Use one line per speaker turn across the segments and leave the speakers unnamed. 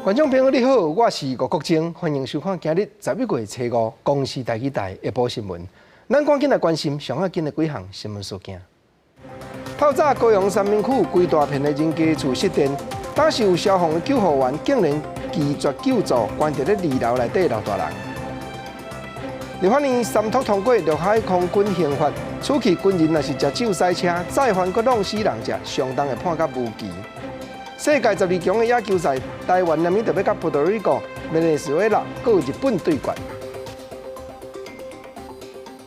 观众朋友你好，我是吴国正，欢迎收看今日11月初5公视台语台下晡新闻。咱赶紧来关心上紧的几项新闻事件。透早高雄三明区规大片的人家厝失电，当时有消防的救护员竟然拒绝救助，关在咧2楼内底留大人。立法院三读通过陆海空军刑法，此期军人若是食酒赛车，再犯搁弄死人者，相当的判甲无期。世界12强的野球赛，台湾明年就要甲波多黎各、委内瑞拉、搁日本对决。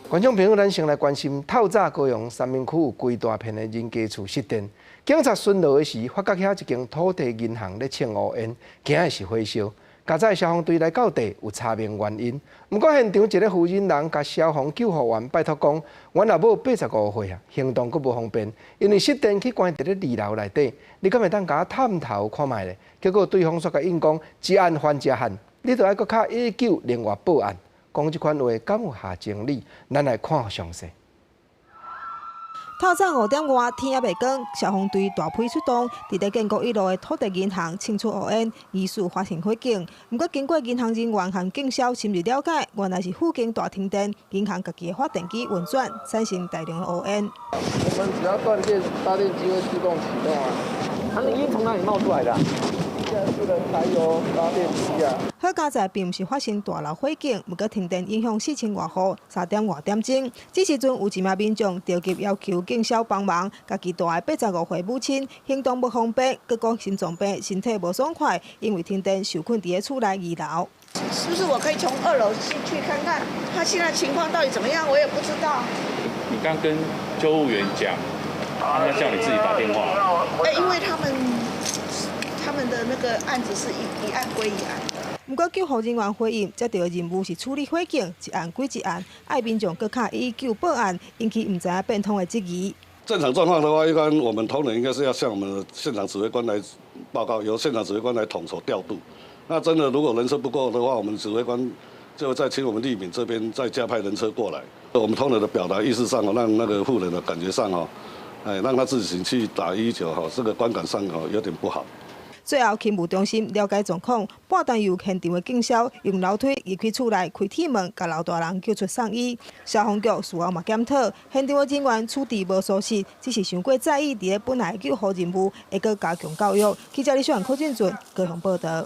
观众朋友，咱先来关心透早高雄三明区有规大片的人家厝失电，警察巡逻的时，发觉遐一间土地银行咧呛乌烟，惊的是火烧。加在消防队来到地，有查明原因。不过现场一个负责人甲消防救护员拜托讲，阮老母85岁啊，行动阁无方便，因为失电去关伫咧2楼内底。你敢会当甲我探头看卖咧？结果对方煞甲应讲，一案还一案，你着爱阁敲119另外报案。讲即款话敢有下情理？咱来看详细。
透早5点外，天还未光，消防队大批出动，伫咧建国1路的土地银行清除乌烟，疑似发生火警。不过经过银行人员和警消深入了解，原来是附近大停电，银行家己的发电机运转，产生大量的乌烟。
我们只要断电，发电机会自动启动啊。它的烟从哪里冒出来的？现在是柴油发电机啊。
好佳在并不是发生大楼火警，不过停电影响4000多户，3点外点钟。这时阵有一名民众着急要求警消帮忙，家己大的85岁母亲行动不方便，佮讲心脏病，身体无爽快，因为停电受困伫咧厝内2楼。
是不是我可以从2楼去看看他现在情况到底怎么样？我也不知道。
你刚跟救护员讲，他叫你自己打电话。
因为他们的那个案子是一案归一案。
不过救护人员回应，接到的任务是处理火警，一案归一案，爱民众搁敲119报案，引起唔知影变通的质疑。
正常状况的话，一般我们同仁应该是要向我们的现场指挥官来报告，由现场指挥官来统筹调度。那真的如果人车不够的话，我们指挥官就再请我们立敏这边再加派人车过来。我们同仁的表达意识上让那个妇人的感觉上让他自己去打119这个观感上有点不好。
最后，勤务中心了解状况，半段由现场的警消用楼梯移开厝内开铁门，甲老大人救出送医。消防局事后嘛检讨，现场的人员处置无疏失，只是伤过在意伫咧本来救护任务，会搁加强教育。记者李秀柯俊俊高雄报道。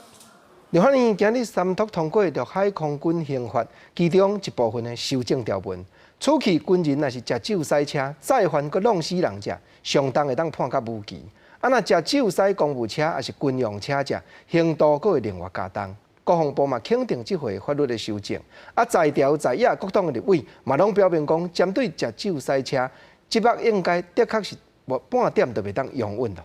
立法院今日三读通过陆海空军刑法，其中一部分的修正条文，此期军人若是食酒赛车，再犯搁弄死人者，相当会当判甲无期。若食酒驶公务车也是军用车者，刑度佫会另外加重。国防部嘛肯定这回法律的修正，在朝在野各党的立委嘛拢表明讲，针对食酒驶车，即目应该的确是半点都袂当容允咯。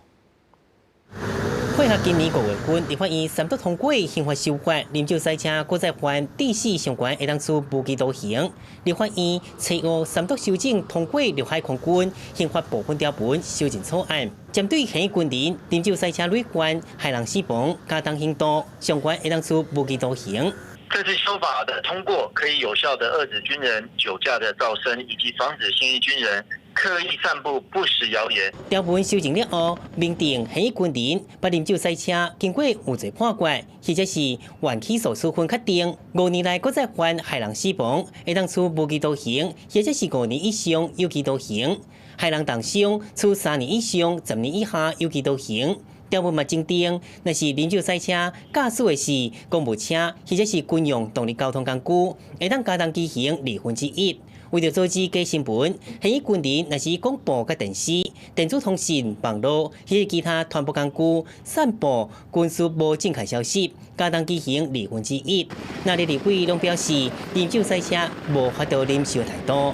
配合今年5月份，立法院三读通过刑法修法，啉酒赛车搁再犯致死相关会当处无期徒刑。立法院初5三读修正通过陆海空军刑法部分条文修正草案，针对现役军人啉酒赛车累关害人死亡，加重刑度，相关会当处无期徒刑。
这次修法的通过，可以有效的遏制军人酒驾的噪声，以及防止现役军人刻意散布不实谣言。
条文修正了后，明定现役军人把啉酒赛车经过有罪判决，或者是原起诉处分确定5年内搁再犯害人死亡，会当处无期徒刑，或者是5年以上有期徒刑；害人重伤，处3年以上10年以下有期徒刑。条文嘛增订，若是啉酒赛车驾驶的是公务车或者是军用动力交通工具，会当加重其刑1/2。为了阻止假新闻，现役军人若是广播、甲电视、电子通讯、网络或是其他传播工具散播军事无正确消息，加重其刑1/2。那立委拢表示，啉酒赛车无法度忍受太多。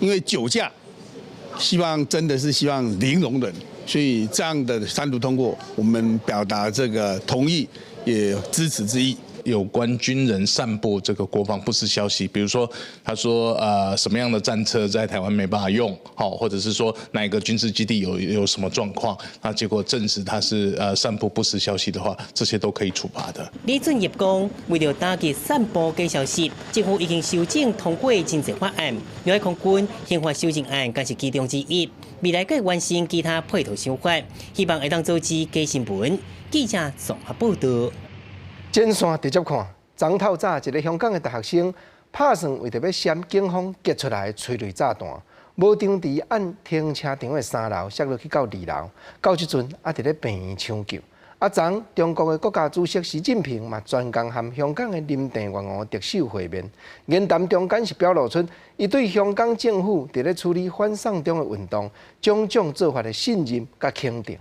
因为酒驾，真的是希望零容忍。所以这样的三读通过，我们表达这个同意，也支持之意。
有关军人散播这个国防不实消息，比如说他说什么样的战车在台湾没办法用，好，或者是说哪一个军事基地有什么状况，那结果证实他是散布不实消息的话，这些都可以处罚的。
李俊业讲，为了打击散播假消息，政府已经修正通过真济法案，陆海空军刑法修正案更是其中之一。未来会完成其他配套修法，希望会当阻止假新闻。记者综合报道。
前线直接看，昨透早一个香港的大学生拍算为着要闪警方击出来的催泪炸弹，无张持按停车场的3楼摔落去到2楼，到即阵还伫咧病院抢救。昨中国的国家主席习近平嘛专工和香港的林郑月娥特首会面，言谈中间是表露出伊对香港政府伫咧处理反送中的运动种种做法的信任甲肯定。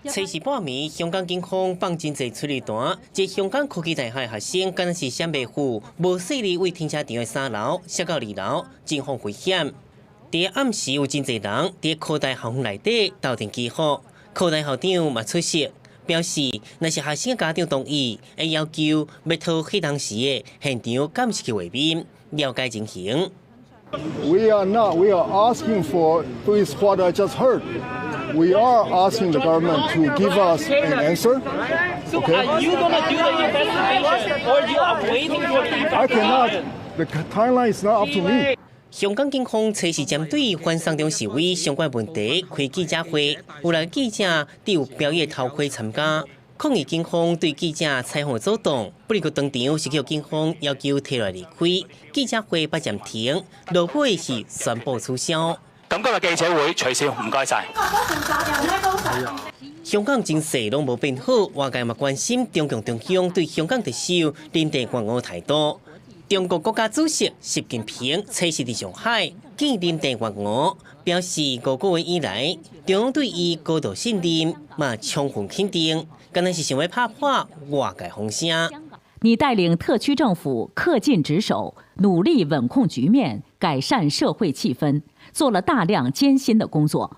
7时半暝，香港警方放真侪催泪弹，即香港科技大学学生敢若是闪袂赴，无细力为停车场的3楼摔到2楼，真防危险。伫暗时有真侪人伫科大校园内底斗阵集合，科大校长嘛出席，表示若是学生家长同意，会要求要讨迄当时的现场监视器画面，了解情形。
We are not. We are asking for is what I just heard. We are asking the government to give us an answer.
So are you going to do the investigation, or you are waiting for the investigation?
I cannot. The timeline is not up to me.
香港警方测试针对反送中示威相关问题开记者会，有6个记者伫有表演头盔参加，抗议警方对记者采访阻挡，不过当场是叫警方要求退落离开，记者会不暂停，落尾是宣布取消。
咁今日記者會取消，唔該晒。
香港情勢攏無變好，外界嘛關心中共中央對香港特首林鄭月娥態度。中國國家主席習近平測試伫上海見林鄭月娥，表示5個月以來，中央對伊高度信任，嘛充分肯定，敢若是想要拍破外界風聲。
你帶領特區政府恪盡職守，努力穩控局面，改善社會氣氛，做了大量艱辛的工作。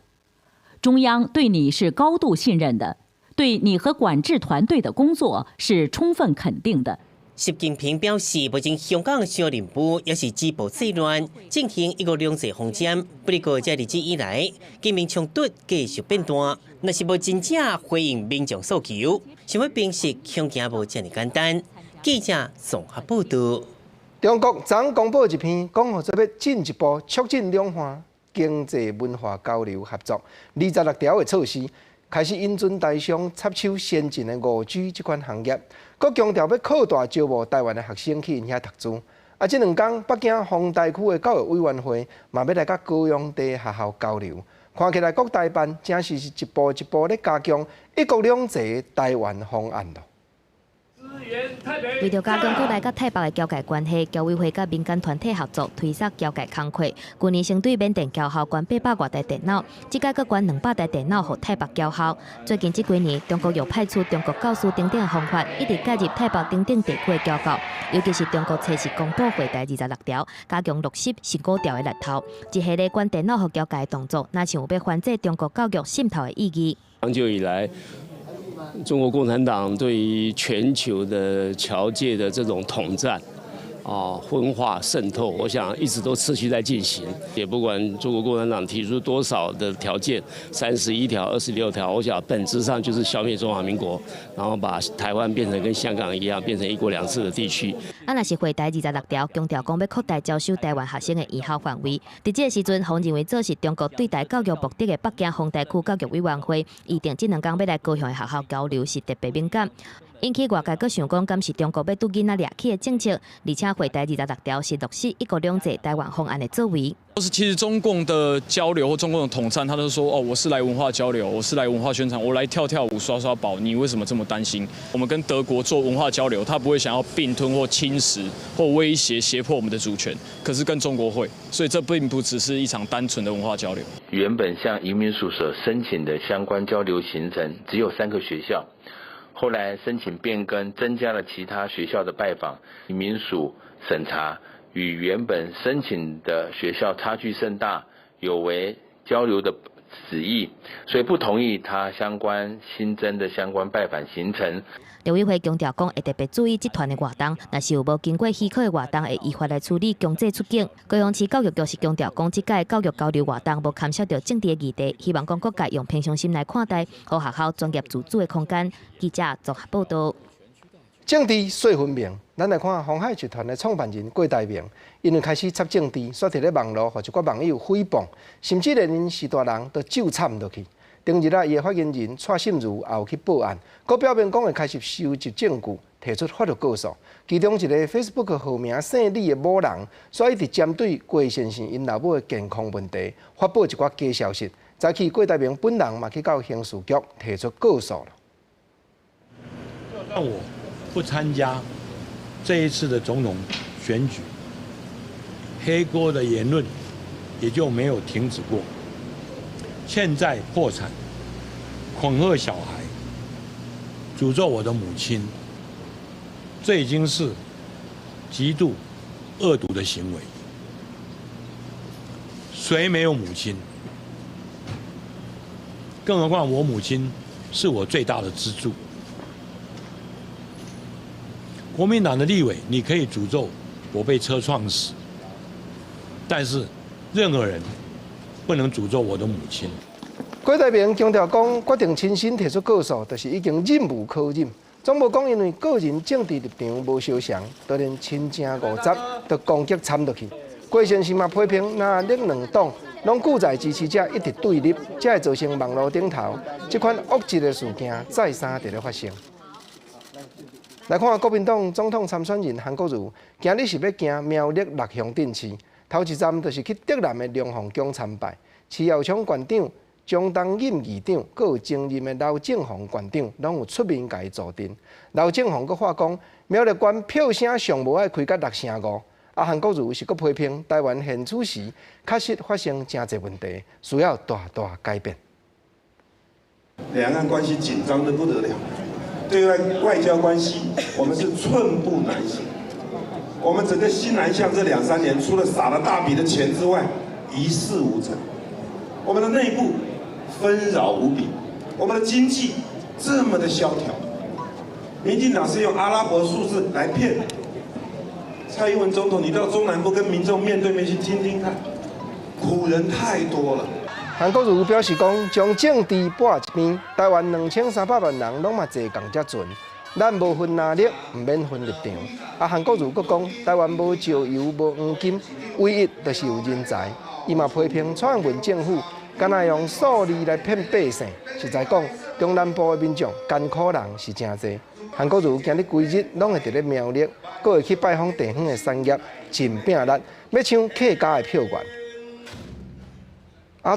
中央對你是高度信任的，對你和管制團隊的工作是充分肯定的。
習近平表示，目前香港小任務也是止暴制亂，進行一國兩制方針。不過，這日子以來，警民衝突繼續變大，若是無真正回應民眾訴求，想要平息恐驚無這麼簡單。記者綜合報道。
中國昨公布一篇講好做要進一步促進兩岸經濟文化交流合作26條的措施，開始引進台商插手先進的5G 這款行業，佮強調要擴大招募台灣的學生去因遐讀書。這2天，北京豐台區的教育委員會嘛要來甲高雄地學校交流，看起來各台辦正是一步一步咧加強一國兩制台灣方案咯。
為了加強國內甲台北的交界關係，僑委會甲民間團體合作推設交界工課。去年先對緬甸僑校捐800多台電腦，這屆閣捐200台電腦予台北僑校。最近這幾年，中國又派出中國教師等等的方法，一直介入台北等等地區的教教，尤其是中國測試公布會第26條，加強落實15條的力頭。一系列捐電腦予交界的動作，那像有要反制中國教育滲透的意義。
長久以來，中國共產黨對於全球的僑界的這種統戰，分化滲透，我想一直都持續在進行。也不管中國共產黨提出多少的條件，31條、26條，我想本質上就是消滅中華民國，然後把台灣變成跟香港一樣，變成一國兩制的地區。
若是會第26條強調講要擴大招收台灣學生的以校範圍，在這個時陣，方認為這是中國對待教育目的的北京豐台區教育委員會預定這2天要來高雄的學校交流是特別敏感。引起外界閣想講，敢是中國要對囡仔掠去的政策，而且會第26條是落實一國兩制台灣方案的作為。
其實中共的交流或中共的統戰，他都說我是來文化交流，我是來文化宣傳，我來跳跳舞、耍耍寶，你為什麼這麼擔心？我們跟德國做文化交流，他不會想要併吞或侵蝕或威脅、脅迫我們的主權，可是跟中國會，所以這並不只是一場單純的文化交流。
原本向移民署所申請的相關交流行程只有3個學校。後來申請變更，增加了其他學校的拜訪，移民署審查與原本申請的學校差距甚大，有違交流的旨意，所以不同意他相關新增的相關拜訪行程。陸委會強調講，會特別注意集團的活動，若是有無經過許可的活動，會依法來處理強制出境。高雄市教育局是強調講，這屆教育交流活動無牽涉到政治的議題，希望講各界用平常心來看待，和學校專業自主的空間。記者綜合報道。
政治水分明，咱來看鴻海集團的創辦人郭台銘，因為開始插政治，煞佇咧網絡，互一寡網友誹謗，甚至連因是大人都咒慘落去。当日伊的发言人蔡信如也有去报案，佮表明讲会开始收集证据，提出法律告诉。其中一个 Facebook 号名姓李的某人，所以伫针对郭先生因老母的健康问题，发布一寡假消息。早起郭台铭本人嘛去到刑事局提出告诉了。
就算我不参加这一次的总统选举，黑锅的言论也就没有停止过。欠债破产、恐吓小孩、诅咒我的母亲，这已经是极度恶毒的行为。谁没有母亲？更何况我母亲是我最大的支柱。国民党的立委，你可以诅咒我被车撞死，但是任何人不能诅咒我的母亲。
郭台铭强调讲，决定亲身提出告诉，就是已经忍无可忍。总无讲因为个人政治立场无相像，就连亲情50就攻击掺落去。郭先生嘛批评，那两党拢固在支持者一直对立，才会造成网络顶头这款恶质的事件再三在咧发生。来看国民党总统参选人韩国瑜，今日是要行苗栗6乡镇市，头一站就是去德南的龙凤宫参拜，市药厂馆长张东引议长，佮有前任的刘正宏馆长，拢有出面甲伊助阵。刘正宏佮话讲，苗栗县票声上无爱开到6成5。韩国瑜是佮批评台湾现处时确实发生真侪问题，需要大大改变。
两岸关系紧张得不得了，对外交关系我们是寸步难行。我们整个西南向这2、3年，除了撒了大笔的钱之外，一事无成。我们的内部纷扰无比，我们的经济这么的萧条，民进党是用阿拉伯数字来骗。蔡英文总统，你到中南部跟民众面对面去听听看，苦人太多了。
韩国瑜表示讲，将政治拨一边，台湾2300万人拢嘛坐共才准，咱无分哪力，唔免分立场。韩国瑜阁讲，台湾无石油无黄金，唯一就是有人才。伊嘛批评蔡英文政府敢若用数字来骗百姓，实在讲，中南部的民众艰苦人是真侪。韩国瑜今日规日拢会伫咧苗栗，阁会去拜访地方的产业，尽拼力要抢客家的票源。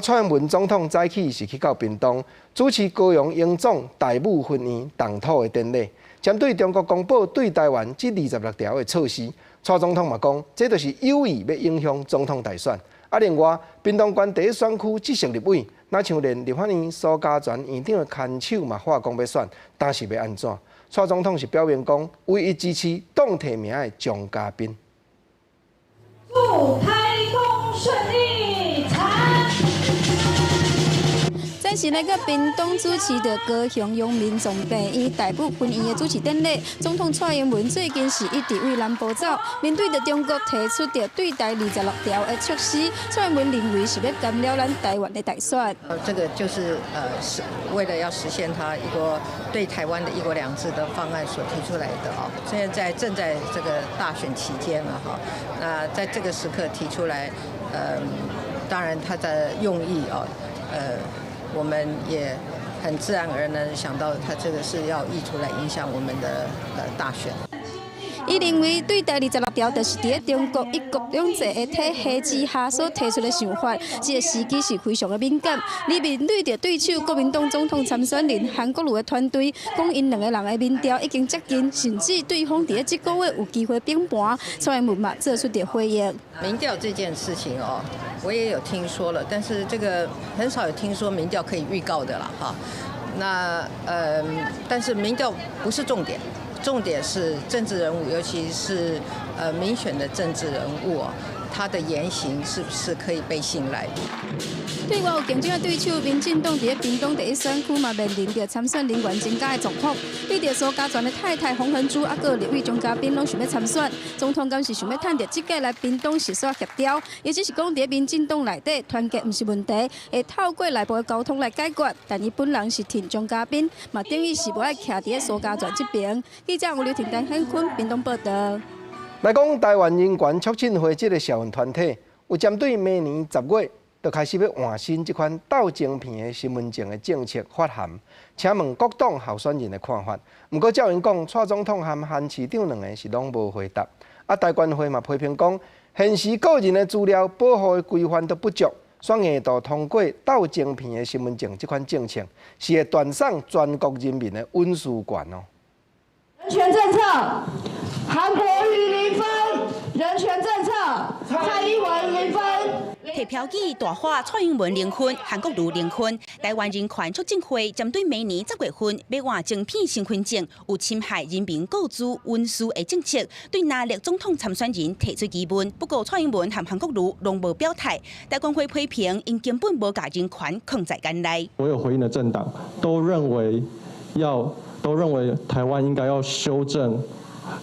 蔡英文总统早起是去到屏东主持高雄英总代母婚宴动土的典礼，针对中国公布对台湾这26条的措施，蔡总统嘛讲，这就是有意要影响总统大选。另外，屏东县第1选区即席立委，那像连立法院苏家全院长的牵手嘛，话讲要选，但是要安怎？蔡总统是表明讲，唯一支持党提名的蒋家彬。
祝开工顺利，这是那个屏东主持的高雄永民总病院代母婚宴的主持典礼。总统蔡英文最近是一直为南部走，面对着中国提出的对台26条的措施，蔡英文认为是要干了咱台湾的大选。
这个就是是为了要实现他对台湾的1国2制的方案所提出来的哦。现在正在这个大选期间了哈，那在这个时刻提出来，当然他的用意哦，我们也很自然而然想到，他这个是要溢出来影响我们的大选。
伊认为对台26条就是伫中国一国两制的体系之下所提出的想法，这个时机是非常的敏感。你面对着对手国民党总统参选人韩国瑜的团队，讲因2个人的民调已经接近，甚至对方伫这个月有机会并盘。蔡英文嘛做出的回应。
民调这件事情哦，我也有听说了，但是这个很少有听说民调可以预告的啦哈。那但是民调不是重点。重点是政治人物，尤其是民选的政治人物哦，他的言行是不是可以被信赖？
对外有竞争的对手，民进党伫屏东第1选区嘛面临着参选人员增加的状况。对着苏家全的太太洪恒珠，个立委蒋家彬拢想要参选，总统敢是想要趁着这届来屏东实施协调，也只是讲伫民进党内底团结不是问题，会透过内部的沟通来解决。但伊本人是挺蒋家彬，嘛等于是无爱徛伫苏家全这边。记者吴刘婷、陈汉坤屏东报道。
来讲台湾人权促进会这个社运团体，有针对明年10月就开始要换新这款斗晶片的身份证的政策发函，请问各党候选人的看法。不过照因讲，蔡总统和韩市长两个是拢无回答。台管会嘛批评讲，现时个人的资料保护的规范都不足，选硬度通过斗晶片的身份证这款政策，是会断送全国人民的隐私权哦。
人权政策，韩国瑜0分；人权政策，蔡英文0分。
提票机大花蔡英文0分，韩国瑜0分。台湾人权促进会针对明年10月份要换晶片身份证有侵害人民个资隐私的政策，对哪粒总统参选人提出疑问。不过蔡英文和韩国瑜拢无表态。台管会批评因根本无把人权放在眼内。
所有回应的政党都认为台湾应该要修正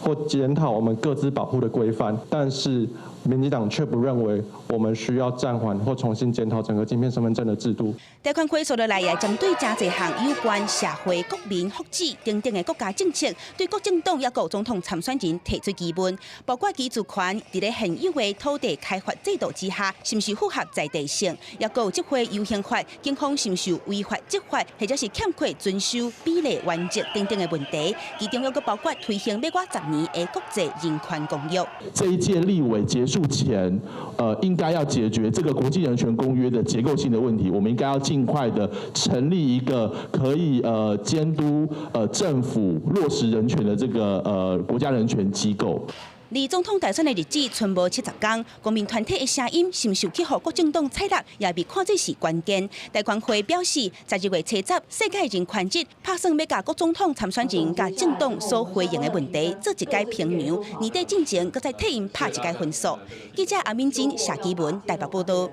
或检讨我们各自保护的规范，但是民进党却不认为我们需要暂缓或重新检讨整个晶片身份证的制度。
台管会所落来也针对真侪项有关社会国民福祉等等的国家政策，对各政党也有总统参选人提出疑问，包括居住权伫咧现有的土地开发制度之下，是不是符合在地性，也有执法游行法，警方是不是违法执法，或者是欠缺遵守比例原则等等的问题。其中又个包括推行要我10年的国际人权公约。
这一届立委结束前，应该要解决这个国际人权公约的结构性的问题。我们应该要尽快的成立一个可以监督政府落实人权的这个国家人权机构。
离总统大选的日子剩无70天，公民团体的声音是毋是去互各政党采纳，也被看作是关键。台管会表示，12月初10世界人权日，打算要甲各总统参选人甲政党所回应的问题做一届评量，年底之前，搁再替因拍一届分数。记者阿敏珍、夏基文台北报道。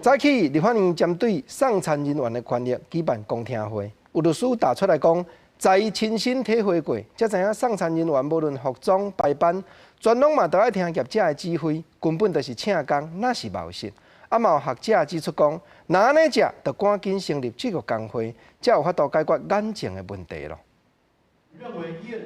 早起，立法院针对送餐人员的权益举办公听会，有律师打出来讲，在伊亲身体会过，才知影送餐人员无论服装排班，全拢嘛都爱听业者的指挥，根本就是请工，那是冒失。嘛有学者指出讲，若安尼食，就赶紧成立这个工会，才有法度解决眼前的问题咯。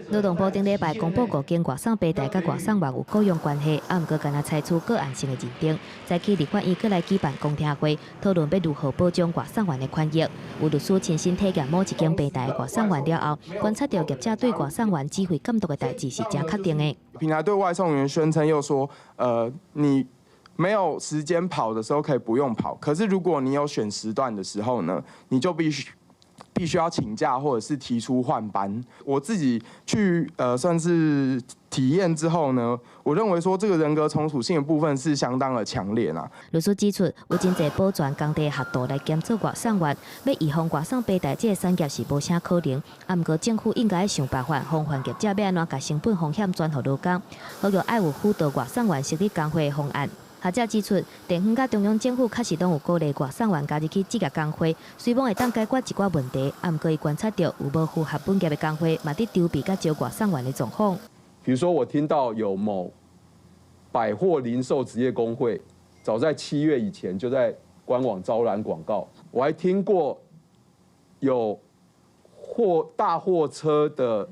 劳动部顶礼拜公布5间外送平台甲外送员有雇佣关系，毋过敢若采取个案性的认定。早起立法院搁来举办公听会，讨论要如何保障外送员的权益。有律师亲身体验某一间平台的外送员了后，观察到业者对外送员指挥监督的代志是真确定的。
平台对外送员宣称又说，你没有时间跑的时候可以不用跑，可是如果你有选时段的时候呢，你就必须要请假或者是提出换班。我自己去算是体验之后呢，我认为说这个人格从属性的部分是相当的强烈啦。
律师指出，有真侪保全工地合作来监测外送员，要预防外送平台这个产业是无啥可能。毋过政府应该想办法防范业者要安怎把成本风险转互劳工，好叫爱有辅导外送员设立工会的方案。学者指出，地方甲中央政府确实拢有鼓励外送员加入去职业工会，虽望会当解决一寡问题，毋过伊观察到有无符合本业的工会，嘛伫筹备甲招外送员的状况。
比如说，我听到有某百货零售职业工会，早在7月以前就在官网招揽广告。我还听过有大货车的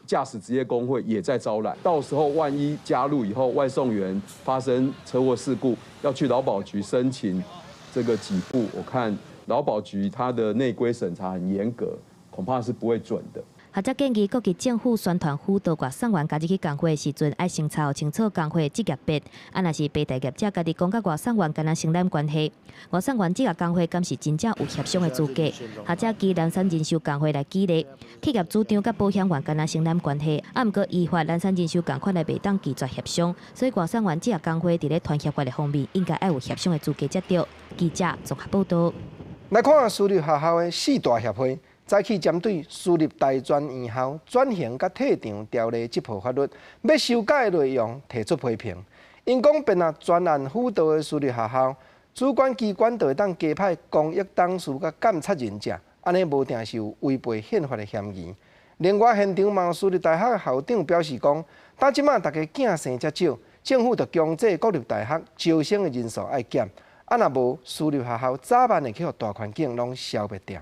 驾驶职业工会也在招揽，到时候万一加入以后，外送员发生车祸事故，要去劳保局申请这个给付，我看劳保局它的内规审查很严格，恐怕是不会准的。
学者建议各级政府宣传辅导外送员加入去工会的时阵，爱先查清楚工会的职业别。若是平台业者家己讲甲外送员敢若承担关系，外送员职业工会敢是真正有协商的资格？学者基南山人寿工会来举例，企业主张甲保险员敢若承担关系，毋过依法南山人寿共款来袂当拒绝协商，所以外送员职业工会伫咧团协法的方面，应该爱有协商的资格才对。记者综合报道。
来看私立学校的4大协会。早起针对私立大专院校转型甲退场条例这部法律要修改的内容提出批评。因讲，变啊专案辅导的私立学校，主管机关就会当加派公益董事甲监察人者，安尼无定是有违背宪法的嫌疑。另外，现场嘛有私立大学的校长表示讲，打即马大家囝生遮少，政府就强制国立大学招生的人数爱减，若无私立学校早晚会去互大环境拢消灭掉。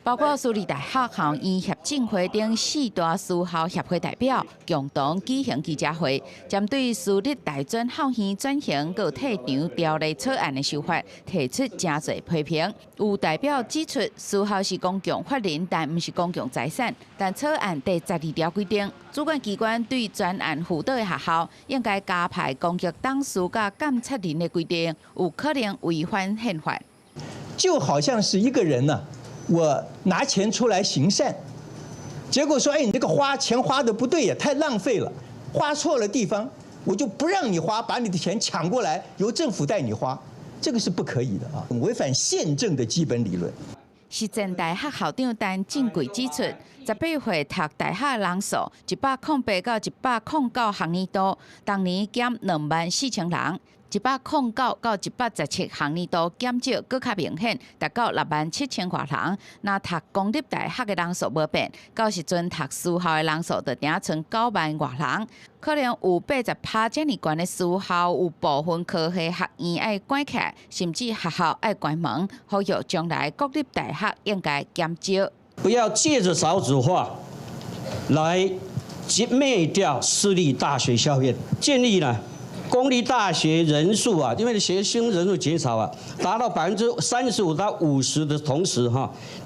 包括私立大学校院协进会等4大私校协会代表共同举行记者会，针对私立大专校院转型和退场条例草案的修法，提出真侪批评。有代表指出，私校是公共法人，但不是公共财产。但草案第12条规定，主管机关对专案辅导的学校，应该加派公职董事甲监察人的规定，有可能违反宪法。
就好像是一个人呢。我拿钱出来行善，结果说：“哎，你这个钱花的不对呀，太浪费了，花错了地方，我就不让你花，把你的钱抢过来，由政府带你花，这个是不可以的啊，违反宪政的基本理论。”
实践大学校长陈正贵指出，18岁读大学的人数108到109学年度，当年减24000人。109到117学年度减少更较明显，达到67000多人。若读公立大学的人数无变，到时阵读私校的人数就定剩9万多人。可能有80%这么悬的私校，有部分科系学院要关起来，甚至学校要关门。呼吁将来国立大学应该减少，
不要借着少子化来灭掉私立大学校院。建议呢，公立大学人数啊，因为学生人数减少啊，达到35%到50%的同时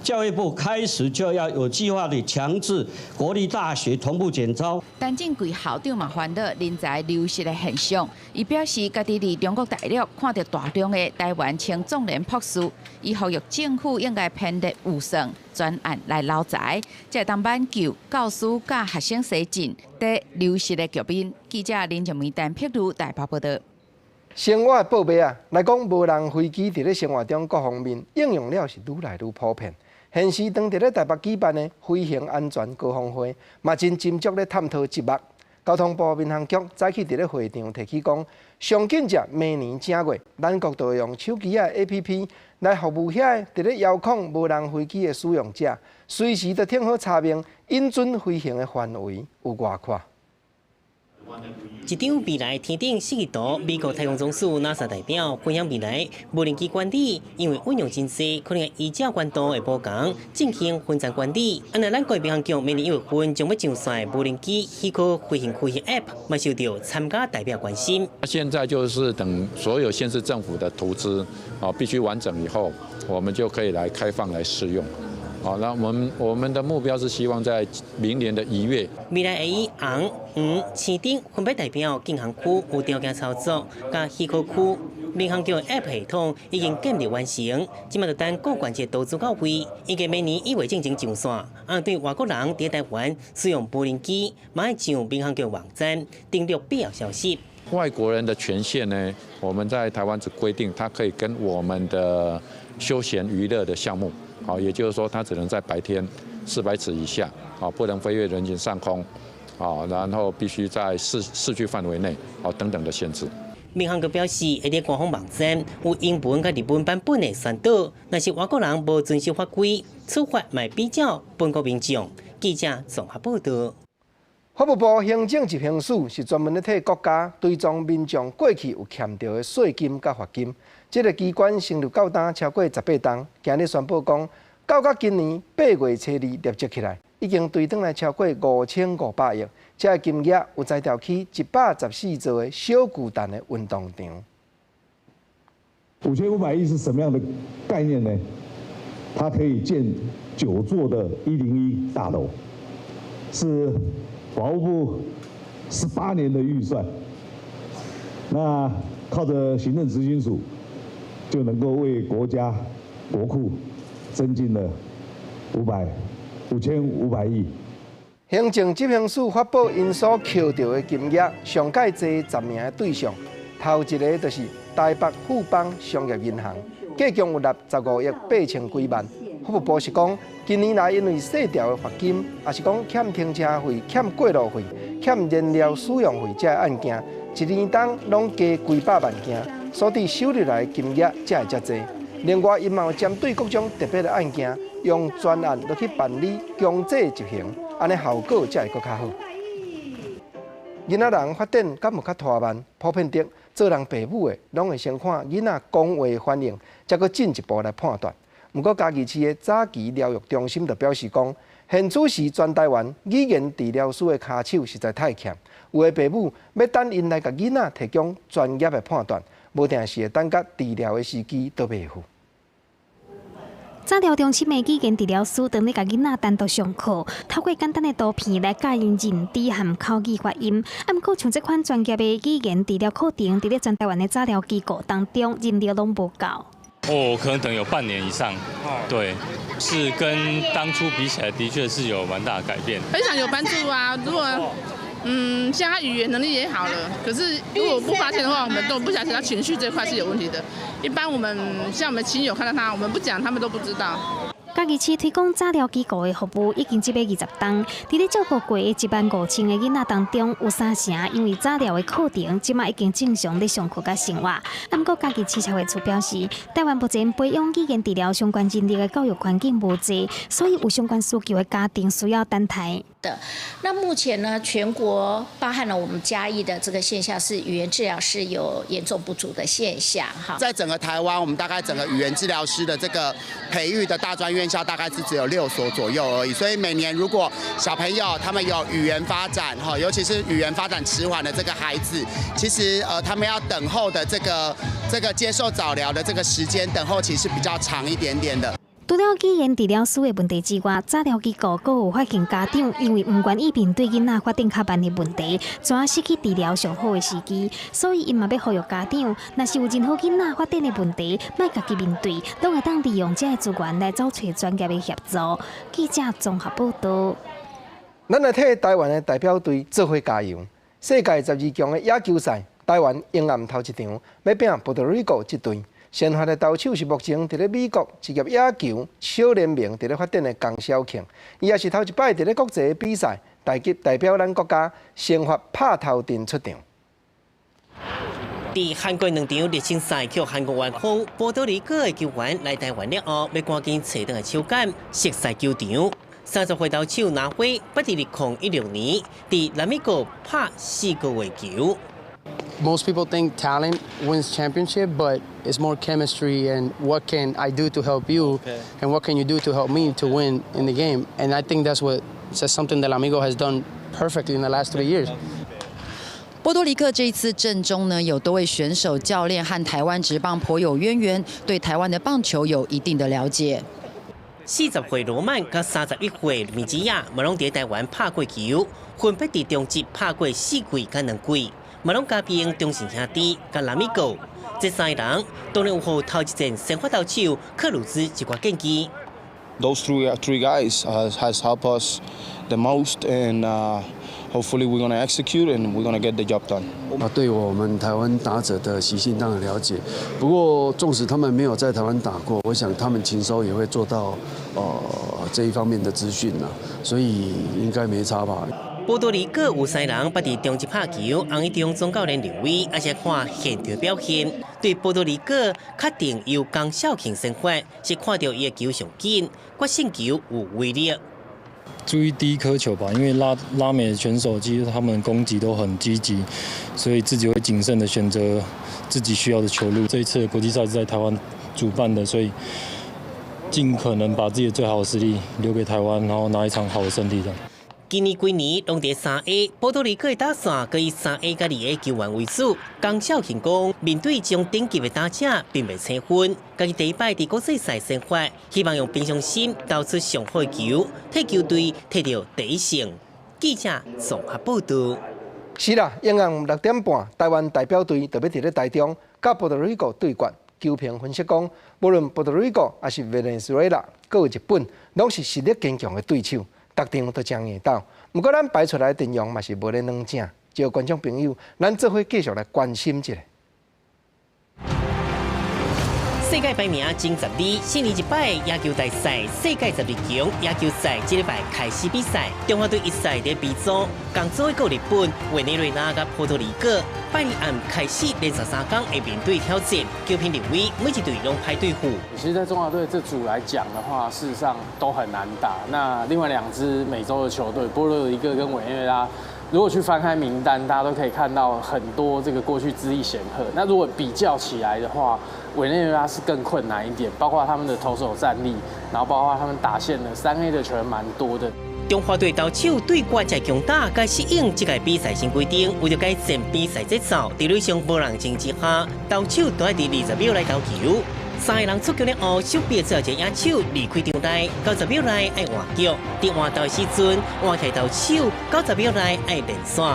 教育部开始就要有计划地强制国立大学同步减招。
陈正贵校长嘛烦恼人才流失的现象，伊表示家己伫中国大陆看到大量的台湾青壮年博士，伊呼吁政府应该编列预算专案来捞财，才当挽救教师甲学生西进在流失的局面。记者林静梅、陈碧如台北报道。
生活的报备啊，来讲无人飞机伫咧生活中各方面应用了是愈来愈普遍。现时当伫咧台北举办的飞行安全高峰会，嘛真斟酌咧探讨节目。交通部民航局早起伫咧会场提起讲，上紧者明年正月，咱国就会用手机啊 APP 来服务遐伫咧遥控无人飞机的使用者，随时就听好查明应准飞行的范围有偌宽。
一张未来天顶设计图，美国太空总署 NASA 代表分享未来无人机管理，因为运用真细，可能依照关度会不同，进行分散管理。安那咱国民航局明年1月份将要上线无人机虚构飞行 App， 嘛受到参加代表关心。
现在就是等所有县市政府的图资必须完整以后，我们就可以来开放来试用。好，那我们的目标是希望在明年的1月，
未来会以红、黄、青灯分别代表禁航区有条件操作，甲虚构区。民航局 App 系统已经建立完成，即马就等各关节都足到位，预计明年1月进行上线。对外国人伫台湾使用无人机，嘛要上民航局网站登录必要消息。
外国人的权限呢，我们在台湾只规定他可以跟我们的休闲娱乐的项目。好，也就是说，它只能在白天400尺以下，不能飞越人群上空，然后必须在市区范围内，等等的限制。
民航局表示，会伫官方网站有英文甲日文版本的宣导，若是外国人无遵守法规，处罚卖比较本国民众。记者综合报道。
法务部行政执行署是专门咧替国家追踪民众过去有欠着的税金甲罚金。这个机关成立到单超过18档，今日宣布讲，到今年8月初2累积起来，已经追回来超过5500亿。这个金额有在调起114座的小巨蛋的运动场。
5500亿是什么样的概念呢？它可以建9座的101大楼，是法务部18年的预算。那靠着行政执行署，就能够为国家国库增进了5500亿。
行政执行署发布因所扣到的金额上届济10名的对象，头一个就是台北富邦商业银行，计共有纳15亿8千几万。法务部是讲，近年来因为细条的罚金，也是讲欠停车费、欠过路费、欠燃料使用费这案件，一年当拢加几百万件，所以收入来的金额才会遮济。另外，因嘛有针对各种特别的案件，用专案落去办理强制执行，安尼效果才会搁较好。囡仔人发展敢有较拖慢？普遍的做人父母的，拢会先看囡仔讲话反应，才搁进一步来判断。不过嘉义市的早期疗育中心就表示讲，现此时全台湾语言治疗师的骹手实在太欠，有的父母要等因来甲囡仔提供专业的判断，无定是会等甲治疗的时机都袂赴。
早疗中心的语言治疗师当咧甲囡仔单独上课，透过简单的图片来教因认知和口语发音。不过像这款专业的语言治疗课程，伫咧全台湾的早疗机构当中，人流拢无够。
可能等有半年以上，对，是跟当初比起来，的确是有蛮大的改变，
非常有帮助啊！如果像他语言能力也好了，可是如果不发现的话，我们都不晓得他情绪这块是有问题的。一般我们像我们亲友看到他，我们不讲，他们都不知道。
嘉义市推广早疗机构的服务已经120档，伫咧照顾过15000个囡仔当中，有3成因为早疗的课程，即马已经正常咧上课甲生活。不过嘉义市社会处表示，台湾目前培养语言治疗相关人力的教育环境无济，所以有相关需求的家庭需要等待。
那目前呢，全国包含了我们嘉义的这个现象是语言治疗师有严重不足的现象。哈，
在整个台湾，我们大概整个语言治疗师的这个培育的大专院校大概是只有6所左右而已。所以每年如果小朋友他们有语言发展哈，尤其是语言发展迟缓的这个孩子，其实他们要等候的这个接受早疗的这个时间等候期是比较长一点点的。
除了语言治疗师的问题之外，早疗机构阁有发现家长因为唔愿意面对囡仔发展较慢的问题，怎失去治疗上好的时机，所以因嘛要呼吁家长，若是有任何囡仔发展的问题，莫家己面对，拢会当利用这个资源来找找专业的协助。记者综合报道。
咱来替台湾的代表队做伙加油！世界12强的野球赛，台湾英暗头一场要拼波多黎各这队。先发的投手是目前伫咧美国职业野球小联盟伫咧发展的江小庆，伊也是头一摆伫咧国际比赛代表咱国家先发拍头阵出场。
伫韩国2场热身赛，叫韩国员工波多黎各的球员来台湾了后，要赶紧找到手感熟悉球场。30岁投手拿回2016年伫南美国拍4个月球。
Most people think talent wins championship, but it's more chemistry and what can I do to help you, and what can you do to help me to win in the game. And I think that's something that Lamigo has done perfectly in the last 3 years.
波多黎各这一次阵中呢，有多位选手、教练和台湾职棒颇有渊源，对台湾的棒球有一定的了解。
40岁罗曼甲31岁米吉亚，嘛拢伫台湾拍过球，分别伫中职拍过4季甲2季。马龙加兵中信兄弟甲拉米狗，这3个人当然有好头一战先发投手克鲁兹一寡建议。
Those three guys has helped us the most, and hopefully we're gonna execute and we're gonna get the job done.
对我们台湾打者的习性当然了解，不过纵使他们没有在台湾打过，我想他们勤收也会做到这一方面的资讯啦，所以应该没差吧。
波多黎各有3人捌伫中职拍球，红一中总教练刘伟，而且看现场表现，对波多黎各确定由江少庆先发，是看到伊的球上紧，决胜球有威力。
注意第一颗球吧，因为拉美的选手其实他们攻击都很积极，所以自己会谨慎的选择自己需要的球路。这一次的国际赛是在台湾主办的，所以尽可能把自己的最好的实力留给台湾，然后拿一场好的胜利这样。
今年拢伫3A， 波多黎各的打线可以3A 甲2A球员为主。江少庆讲，面对这种顶级的打者，并未青分。家己第一摆伫国际赛先发，希望用平常心投出上好的球，替球队摕到第一胜。记者综合报道。
是啦，英暗6点半，台湾代表队特别伫咧台中，甲波多黎各对决。球评分析讲，无论波多黎各还是委内瑞拉，搁有日本，拢是实力坚强的对手。逐场都争硬斗，不过咱排出来的阵容嘛是无咧软正，招观众朋友，咱做伙继续来关心一下。
世界排名前12，新年一摆野球大赛世界12强野球赛，这礼拜开始比赛。中华队一赛在 B 组，同组的日本、委内瑞拉甲波多黎各，拜二暗开始连续3天会面对挑战。球评认为每一队拢派对付。
其实，在中华队这组来讲的话，事实上都很难打。那另外2支美洲的球队，波多黎各跟委内瑞拉，如果去翻开名单，大家都可以看到很多这个过去资历显赫。那如果比较起来的话，委内瑞拉是更困难一点，包括他们的投手战力，然后包括他们打线的3A 的球员蛮多的。
中华队投手对决才强大，该适应这个比赛新规定，为了改善比赛节奏，在垒上无人情之下，投手都要伫20秒内投球。3个人出球了后，手臂最后一野手离开场内，90秒内爱换球。伫换投的时阵，换起投手90秒内爱连线。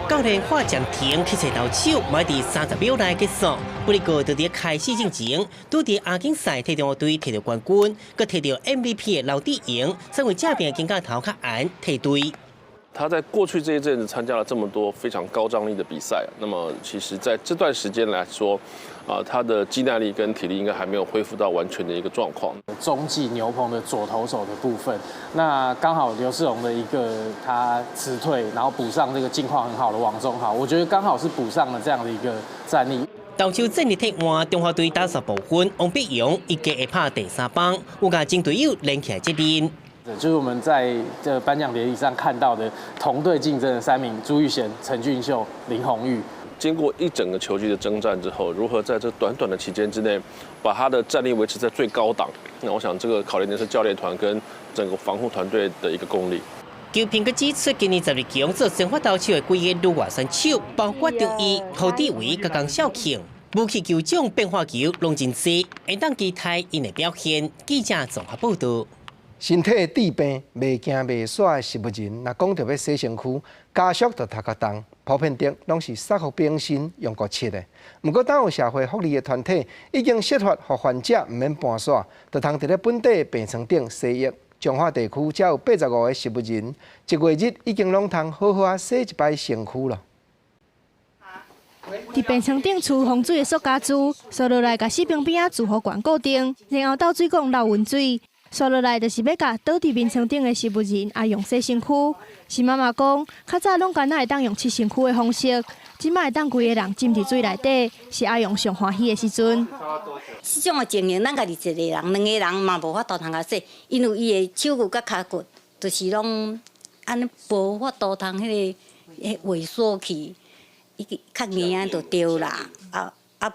教练画暂停去找投手，要伫30秒内结束。不过，就伫开始进前，拄伫亚锦赛替中国队摕到冠军，佮摕到 MVP 的刘志颖，身为这边更加头较红退队。
他在过去这一阵子参加了这么多非常高张力的比赛，那么其实在这段时间来说，他的肌耐力跟体力应该还没有恢复到完全的一个状况。
中继牛棚的左投手的部分，那刚好刘世荣的一个他辞退，然后补上这个近况很好的王宗豪，我觉得刚好是补上了这样的一个战力。
投手战力替换，中华队打10部分，王必勇一家会拍第3棒，有甲金队友连起来接力。
就是我们在这颁奖典礼上看到的同队竞争的3名：朱玉贤、陈俊秀、林鸿玉。
经过一整个球季的征战之后，如何在这短短的期间之内，把他的战力维持在最高档？那我想这个考验的是教练团跟整个防护团队的一个功力。
球评佮指出，今年12强做先发投手的几个女外选手，包括中医、侯志伟、甲江孝庆。武器球种变化球拢真细，会当期待因的表现。记者综合报道。
身体治病袂惊袂煞的食物人，若讲到要洗身躯，家属就头壳重，普遍的拢是杀服冰心用国切的。不过，当有社会福利的团体已经设法，互患者唔免搬煞，就通伫咧本地病床顶洗浴。彰化地区才有85个食物人，1月日已经拢通好好啊洗一摆身躯了。
伫病床顶储防水的塑胶珠，刷落来，甲士兵边仔自护管固定，然后倒水管流温水。刷落来就是要甲倒伫面床顶的食物人也用洗身躯。是妈妈讲，较早拢干那会当用拭身躯的方式，即摆会当规个人浸伫水内底，是阿用上欢喜的时阵。
这种的情形，咱家己一个人、2个人嘛无法度通甲洗，因为伊的手骨甲脚骨就是拢安尼无法度通迄个萎缩去，伊较硬啊就丢啦，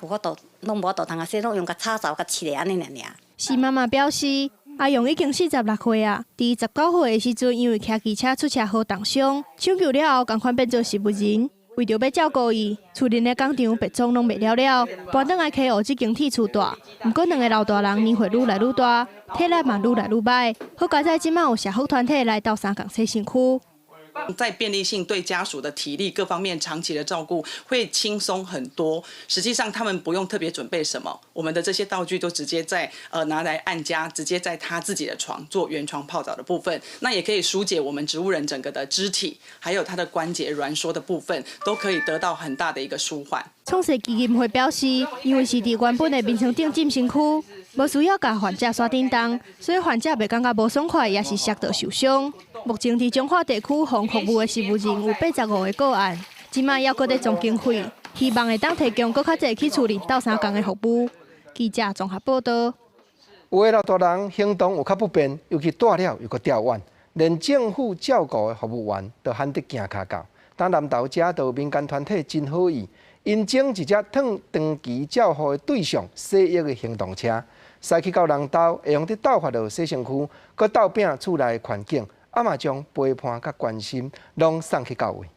无法度，拢无法度通甲洗，拢用甲擦扫甲拭个安尼尔。
是妈妈表示。阿勇已经46岁啊，伫19岁的时阵，因为骑机车出车祸重伤，抢救了后，赶快变做食物人。为着要照顾伊，厝内的工厂白种拢卖了，搬倒来溪湖这间铁厝大。不过，2个老大人年岁愈来愈大，体力嘛愈来愈歹。好佳在即摆有社福团体来斗相共洗身躯。
在便利性对家属的体力各方面长期的照顾会轻松很多。实际上他们不用特别准备什么，我们的这些道具都直接在拿来按家，直接在他自己的床做原床泡澡的部分，那也可以疏解我们植物人整个的肢体，还有他的关节挛缩的部分，都可以得到很大的一个舒缓。
创世基金会表示，因为是伫原本的面床顶浸身躯，无需要甲患者刷叮当，所以患者袂感觉无爽快，也是摔到受伤。目前伫彰化地区防服务的食物人有85个个案，即卖还阁在总经费，希望会当提供更较侪去处理斗相共的服务。记者综合报道。
有的老大人行动有较不便，尤其大了又阁掉腕，连政府照顾的服务员都罕得行骹到。当南投遮就有民间团体真好意，因整一只烫长期照护的对象洗浴的行动车，驶去到人兜，会用伫斗法落洗身躯，搁斗摒厝内的环境。阿嘛将陪伴甲关心，拢送去到位。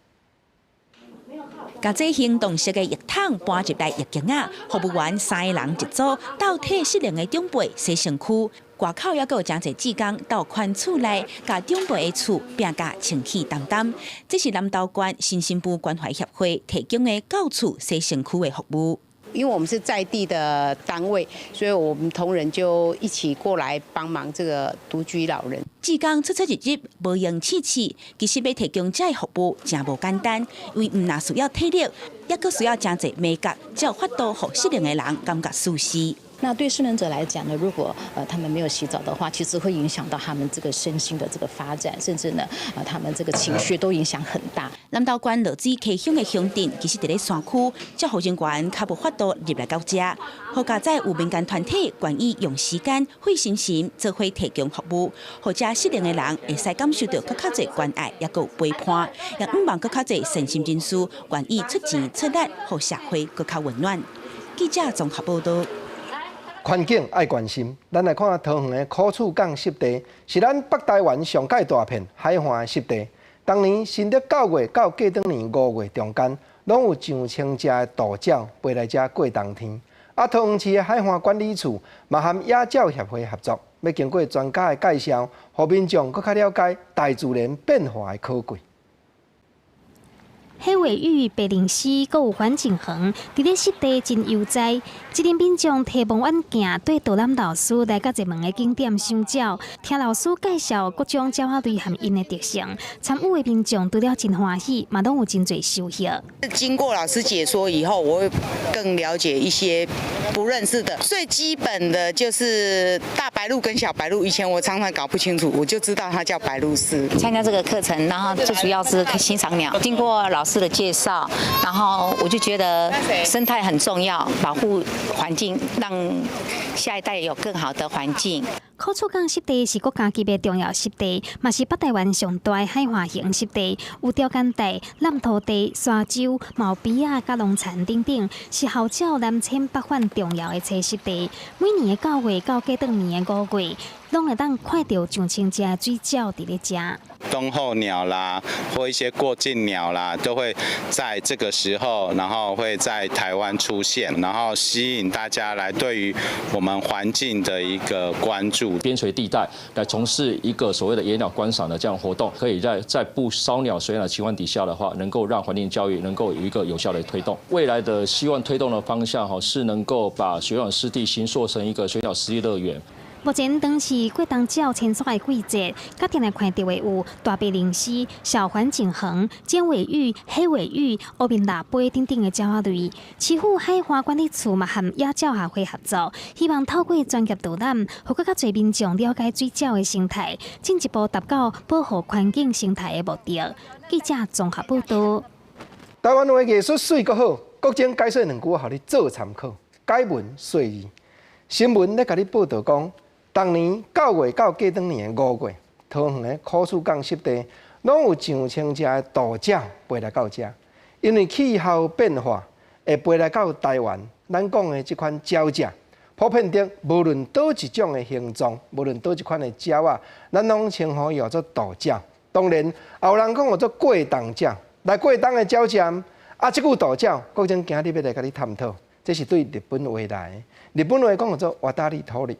甲这行动式的浴桶搬入来浴间啊，服务员3个人一组，斗体适龄的长辈洗身躯。外口也阁有真侪志工到款厝内，甲长辈的厝并甲清气淡淡。这是南投县新生部关怀协会提供的到厝洗身躯的服务。
因为我们是在地的单位，所以我们同仁就一起过来帮忙这个独居老人。
志工出入入无用气，其实要提供这服务真无简单，因为唔但需要体力，也阁需要真侪美感，才有法度互适龄的人感觉舒适。
那对失能者来讲呢，如果他们没有洗澡的话，其实会影响到他们这个身心的这个发展，甚至呢他们这个情绪都影响很大。
南投县落水溪乡的乡镇，其实伫咧山区，照护人员较无法度入来到遮。好加在有民间团体愿意用时间、费心神做伙提供服务，或者失能的人会使感受到更较侪关爱，也有陪伴，也毋望更较侪善心人士愿意出钱出力，互社会更较温暖。记者综合报道。
环境爱关心，咱来看桃园的苦厝港湿地，是咱北台湾上界大片海岸的湿地。当年新历9月到过当年5月中间，拢有上千只的大鸟飞来遮过冬天。桃园市的海岸管理处嘛和野鸟协会合作，要经过专家的介绍，互民众更较了解大自然变化的可贵。
许伟宇、白灵溪，阁有环境恒，伫咧湿地真悠哉。一群民众提望远镜，对导览老师来到热门的景点赏鸟，听老师介绍各种鸟仔类和因的特性。参与的民众除了真欢喜，嘛拢有真侪收获。
经过老师解说以后，我会更了解一些不认识的。最基本的就是大白鹭跟小白鹭，以前我常常搞不清楚，我就知道它叫白鹭鸶。
参加这个课程，然后最主要是欣赏鸟。经过老师的介绍，然后我就觉得生态很重要，保护环境，让下一代有更好的环境。
苦厝港湿地是国家级的重要湿地，嘛是北台湾上大的海岸型湿地，有潮间带、烂土地、沙洲、毛鼻啊、甲龙田等等，是号召南迁北返重要的栖息地。每年的9月到过当年的5月，拢会当看到上千只水鸟伫咧食。
冬候鸟啦，或一些过境鸟啦，都会在这个时候，然后会在台湾出现，然后吸引大家来对于我们环境的一个关注。
边陲地带来从事一个所谓的野鸟观赏的这样活动，可以在不烧鸟、水鸟的情况底下的话，能够让环境教育能够有一个有效的推动。未来的希望推动的方向是能够把水鸟湿地形塑成一个水鸟湿地乐园。
目前当是过冬鸟迁徙的季节，家庭来看到的有大白灵溪、小环景恒、尖尾鹬、黑尾鹬、乌面腊杯等等的鸟仔类。市府海岸管理处嘛和野鸟协会合作，希望透过专业导览，互更较侪民众了解水鸟的生态，进一步达到保护环境生态的目的。记者综合报道。
台湾话艺术水阁好，国政解说2句，互你做参考。解文说字，新闻咧甲你报道讲。当年9月到过当年的5月，桃园的苦厝港湿地，拢有上千只的大鸟飞来到遮。因为气候变化，会飞来到台湾。咱讲的这款鸟只，普遍的无论倒一种的形状，无论倒一款的鸟啊，咱拢称呼伊叫做大鸟。当然，也有人讲叫做过冬鸟。来过冬的鸟只，这句大鸟，国政今日要来甲你探讨，这是对日本话来的。日本话讲叫做瓦达利托利。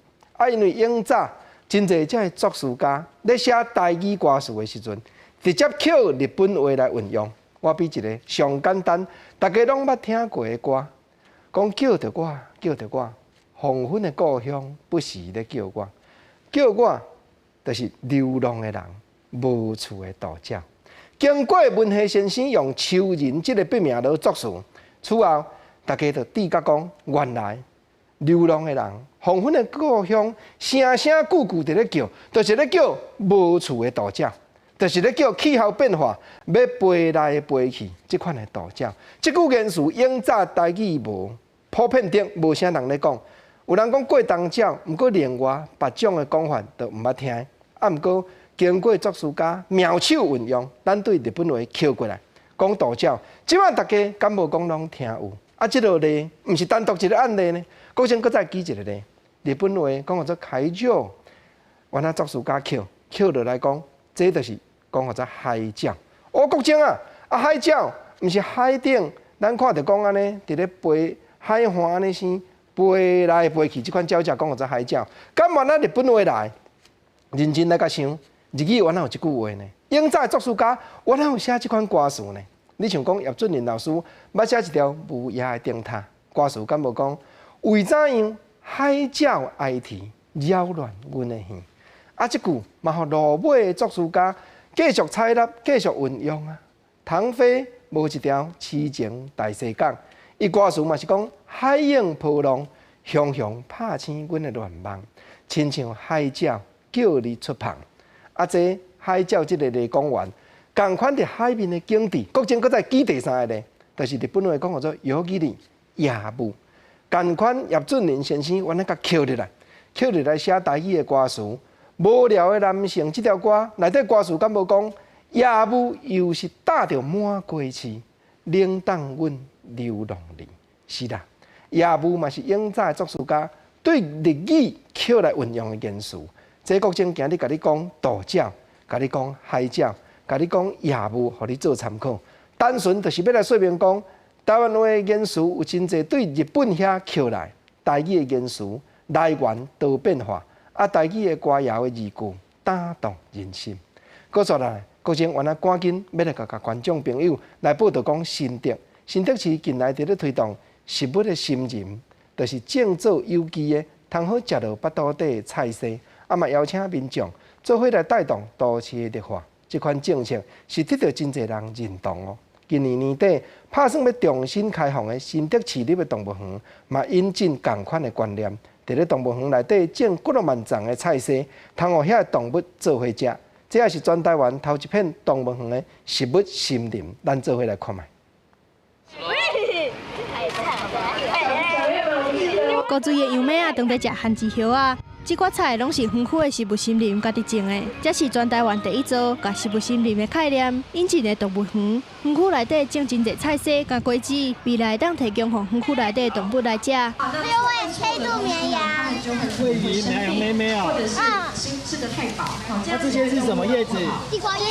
因为永早真侪这作词家咧写台语歌词的时阵，直接扣日本话来运用。我比一个上简单，大家拢捌听过的歌，讲叫着我，叫着我，黄昏的故乡不时咧叫我，叫我就是流浪的人，无厝的大鸟。经过文学先生用秋人这个笔名来作词，此后大家就知觉讲，原来流浪的人。黄昏的故乡，声声句句伫咧叫，就是咧叫无厝的大鸟，就是咧叫气候变化要飞来飞去这款的大鸟。这句言词永早台语无，普遍的无啥人咧讲。有人讲过冬鸟，毋过另外别种的讲法就毋捌听。毋过经过作词家妙手运用，咱对日本话扣过来，讲大鸟。即摆大家敢无讲拢听有？这个例毋是单独一个案例呢？国先搁再举一个例。日本话讲叫做海鸟，原来作词家扣落来讲，这就是讲叫做海鸟。国情啊，海鸟毋是海顶，咱看着讲安尼，伫咧飞海岸安尼生飞来飞去，即款鸟只讲叫做海鸟。咁原来日本话来，认真来甲想，日语原来有一句话呢。永早作词家原来有写即款歌词呢。你像讲叶俊麟老师捌写一条无野的灯塔歌词，敢无讲为怎样？海鸟哀啼，扰乱阮的耳。这句嘛，互落尾的作词家继续采纳、继续运用啊。唐飞无一条痴情大西港，伊歌词嘛是讲海涌波浪，熊熊拍醒阮的愿望，亲像海鸟叫你出航。啊，这海鸟这个类公园，同款伫海面的景致，国前搁在记第三个咧，就是日本话讲叫做尤吉里夜舞。同款叶俊麟先生，原来甲捡入来写台语的歌词。无聊的男性，这条歌内底歌词敢无讲夜舞又是搭着满过市，冷冻阮流浪里。是啦，夜舞嘛是永早的作词家对日语捡来运用的元素。这国前今日甲你讲渡鸟，甲你讲海鸟，甲你讲夜舞，互你做参考。单纯就是要来说明讲，台湾话的元素有真侪对日本遐捡来，台语的元素来源多变化。啊，台语的歌谣的字句打动人心。搁再来，国前原来赶紧要来甲观众朋友来报道讲新竹市近来伫咧推动食物的心人，就是种做有机的，通好食到腹肚底的菜色。啊嘛邀请民众做伙来带动都市的绿化。这款政策是得到真侪人认同哦。今年年底，打算要重新开放的新竹市立的动物园，嘛引进同款的观念。伫咧动物园内底种几落万种的菜色，通互遐动物做伙食。这也是全台湾头一片动物园的食物森林，咱做伙来看卖。
古水的杨梅啊，当在食番薯叶啊，这款菜拢是园区的食物森林家己种的。这是全台湾第一座甲食物森林的概念引进的动物园。园区内底种真侪菜色甲果子，未来当提供互园区内底的动物来食。
黑肚绵羊、
桂鱼、绵羊妹妹啊，吃的太饱。那这些是什么叶子？
地瓜叶。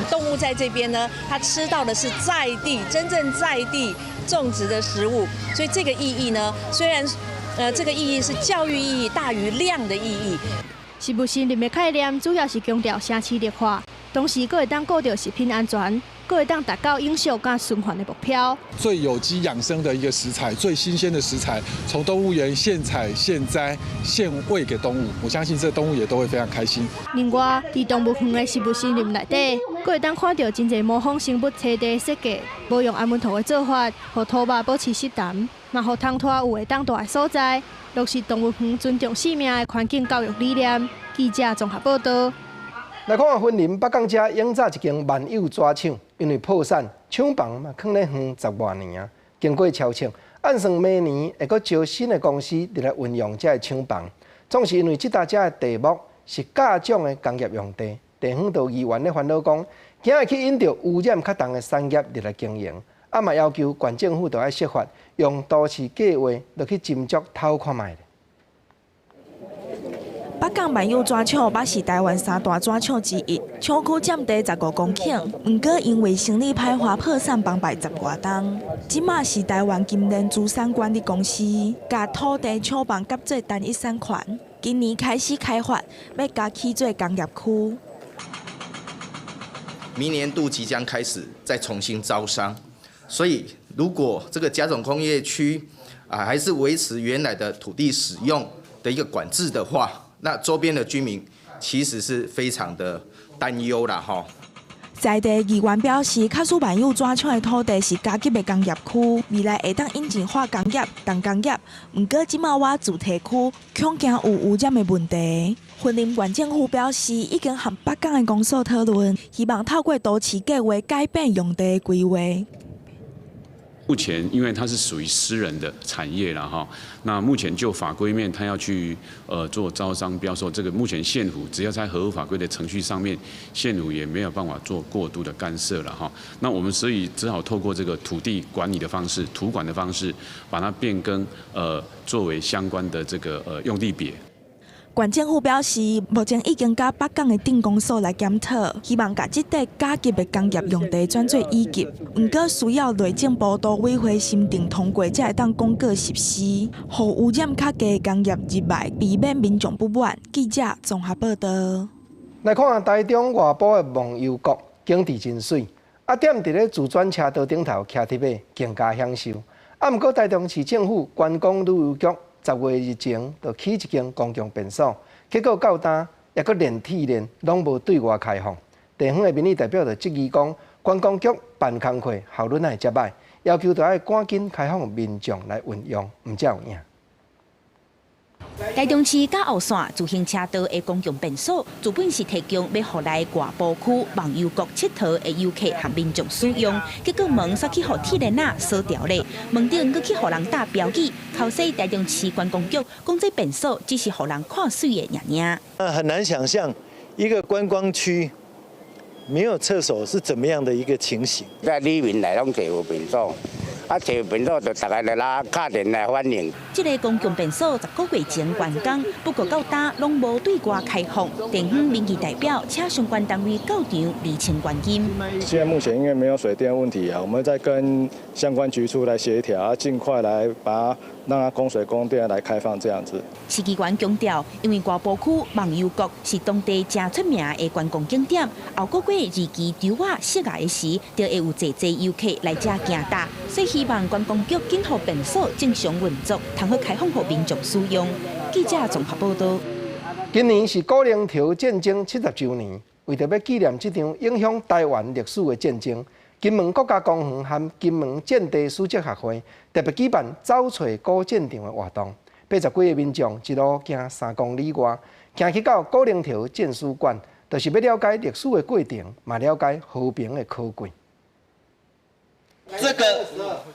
动物在这边呢，它吃到的是在地、真正在地种植的食物，所以这个意义呢，虽然这个意义是教育意义大于量的意义。
食物森林的概念主要是强调城市绿化，同时佫会当顾到食品安全。佫会当达到永续甲循环的目标。最有机养生的一个食材，最新鲜的食材，从动物园现采现摘现喂给动物，我相信这动物也都会非常开心。另外，伫动物园的食物森林内底，佫会当看到真侪模仿生物车地设计，无用安稳土的做法，互土壤保持湿淡，嘛互汤拖有会当大的所在，落实动物园尊重生命的环境教育理念。记者综合报道。来看云林北港遮永早一间万有纸厂，因为破产，厂房嘛囥咧远10多年啊。经过敲测，按算明年会阁招新的公司伫来运用这个厂房。总是因为这搭遮的地目是甲种的工业用地，地方道议员咧烦恼讲，今日去引导污染较重的产业入来经营，啊嘛要求县政府都要设法用都市计划落去斟酌偷看卖。
北港万有纸厂捌是台湾3大纸厂之一，厂区占地15公顷，不过因为生理歹化破产崩败10多栋。即马是台湾金联资产管理公司，甲土地厂房合作单一产权，今年开始开发，要加起做工业区。
明年度即将开始再重新招商，所以如果这个甲种工业区还是维持原来的土地使用的一个管制的话，那周边的居民其实是非常的担忧啦，哈。
在地议员表示，卡苏万有纸厂的土地是加级的工业区，未来会当引进化工业、重工业。不过，即马我主题区恐惊有污染的问题。云林县政府表示，已经和北港的公所讨论，希望透过都市计划改变用地的规划。
目前因为它是属于私人的产业了哈，那目前就法规面，它要去做招商标售，这个目前县府只要在合法规的程序上面，县府也没有办法做过度的干涉了哈。那我们所以只好透过这个土地管理的方式、土管的方式，把它变更作为相关的这个用地别。
县政府表示，目前已经甲北港的镇公所来检讨，希望把这块甲级的工业用地转做乙级，不过需要内政部都委会审定通过，才会当公告实施，互污染较低的工业入来，避免民众不满。记者综合报道。
来看台中外部的忘忧谷，景致真水，点伫咧自转车道顶头骑铁马，更加享受。不过台中市政府观光旅游局10月日前就起一间公共便所，结果到今也阁连体连拢无对外开放。地方的民意代表就质疑讲，观光局办工课效率哪会遮歹？要求要赶紧开放民众来运用，唔才有影。
台中市甲后线自行车道的公共便所，原本是提供要互来外部区网游国佚佗的游客和民众使用，结果门煞去互铁链仔锁掉咧，门顶佫去互人打标语，考西台中市观光局讲这便所只是互人看水的尔。
很难想象一个观光区没有厕所是怎么样的一个情形。
在里面来拢坐有便所。找便所就大家来拉敲电来反映。
这个公共便所10个月前完工，不过到今拢无对外开放。电访民意代表请相关单位到场厘清原因。
现在目前因为没有水电问题啊，我们在跟相关局处来协调，尽快来把它让它供水供电来开放这样子。
市议员强调，因为外部区网游国是当地正出名的观光景点，后个月日期对外适合的时，就会有济游客来这行搭，所以希望观光局紧让便所正常运作，通好开放给民众使用。记者综合报道。
今年是古宁头战争70周年，为着要纪念这场影响台湾历史的战争，金门国家公园和金门战地史迹协会特别举办找找古战场的活动。80几个民众一路行3公里外，行去到古宁头战史馆，就是要了解历史的过程，嘛了解和平的可贵。
这个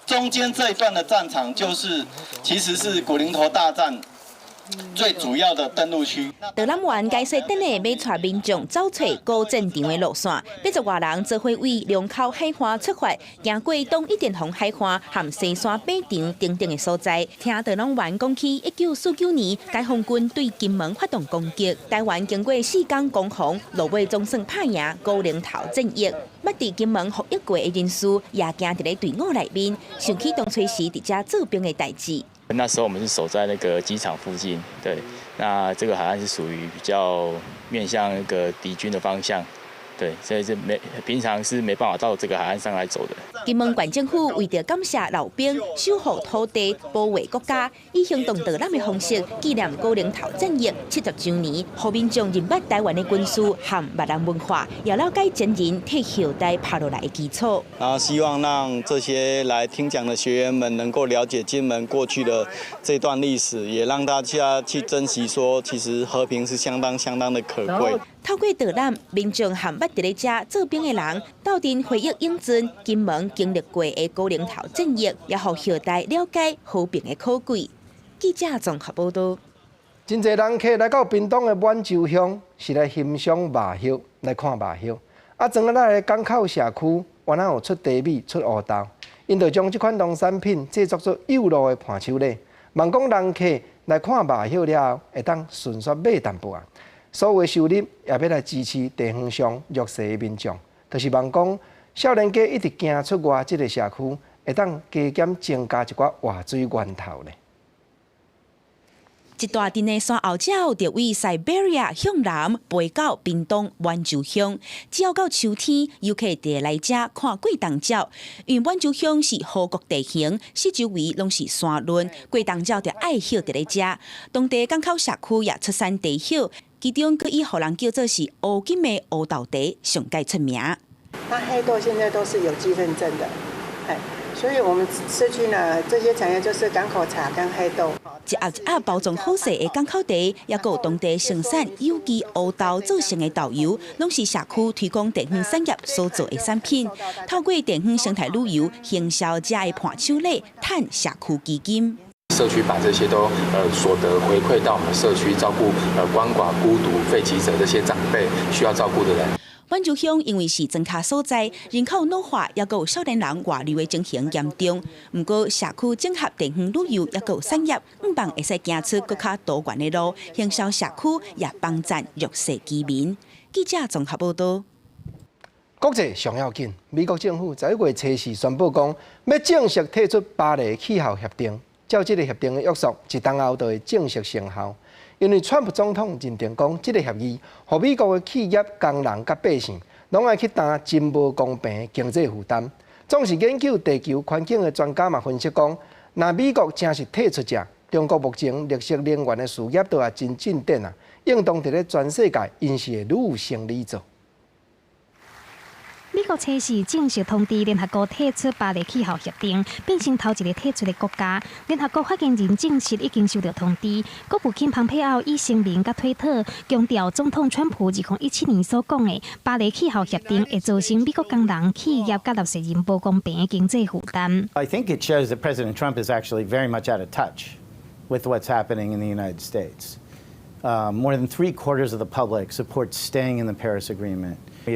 中间这一段的战场，其实是古宁头大战最主要的登陆区。
导览员解说等下要带民众找找古战场的路线，80多人做伙为龙口海岸出发，行过东一点红海岸和西山靶场等等的所在。听导览员讲起，1949年解放军对金门发动攻击，台湾经过4天攻防，落尾总算拍赢古宁头战役。捌伫金门服役过的人士也行伫咧队伍内面，想起当初时伫遮做兵的代志。
那时候我们是守在那个机场附近，对，那这个海岸是属于比较面向那个敌军的方向，对，所以平常是没办法到这个海岸上来走的。
金门县政府为着感谢老兵守护土地、保卫国家，以行动导览的方式纪念古宁头战役70周年，让民众认捌台湾的军事和闽南文化，也了解前人替后代拍落来的基础。
然后希望让这些来听讲的学员们能够了解金门过去的这段历史，也让大家去珍惜说，其实和平是相当的可贵。
透过导览，民众和捌伫咧遮做兵的人，斗阵回忆永存金门经历过的古宁头战役，也让后代了解和平的可贵。记者综合报道。
真侪人客来到屏东的满洲乡，是来欣赏麻叶，来看麻叶。庄仔内的港口社区，原来有出茶米、出乌豆，因就将这款农产品制作做有路的伴手礼，望讲人客来看麻叶了后，会当顺续买淡薄啊。所有的收入也要来支持地方上弱势的民众，就是望讲少年家一直行出外这个社区，会当加减增加一寡活水源头咧。
一大阵的山后鸟就为 Siberia 向南飞到屏东满洲乡，只要到秋天，游客就来遮看过冬鸟。因为满洲乡是河谷地形，四周围拢是山峦，过冬鸟就爱歇伫咧遮。当地港口社区也出产地叶，其中佫以互人叫做是乌金的乌豆茶上界出名。
那黑豆现在都是有机认证的，所以我们社区呢，这些产业就是港口茶跟黑豆。
一盒一盒包装好势的港口茶，也有当地生产有机乌豆做成的豆油，拢是社区推广地方产业所做的产品。透过地方生态旅游，行销遮的伴手礼，赚社区基金。
社区把这些都所得回馈到我们社区，照顾鳏寡、孤独、废弃者这些长辈需要照顾的人。
满洲乡因为是庄卡所在，人口老化，也有少年人外流的情形严重。不过社区整合地方旅游也有产业，希望会使行出更较多元的路，行销社区也帮助弱势居民。记者综合报道。
国际上要紧，美国政府11月初4宣布讲，要正式退出巴黎气候协定。照这个协定的约束，1冬后就会正式生效。因为川普总统认定讲，这个协议，让美国的企业、工人甲百姓，拢爱去担真无公平的经济负担。总是研究地球环境的专家嘛分析讲，若美国真是退出者，中国目前绿色能源的事业都也真进展啊，应当伫咧全世界因是会愈有生理做。
美国测试正式通知联合国退出巴黎气候协定，变成头一个退出的国家。联合国发言人证实已经收到通知。国务卿蓬佩奥以声明甲推特强调，总统川普2017年所讲的巴黎气候协定会造成美国工人、企业甲纳税人不公平的经济负担。
I think it shows that President Trump is actually very much out of touch with what's happening in the United States. More than 3/4 of the public support staying in the Paris Agreement. We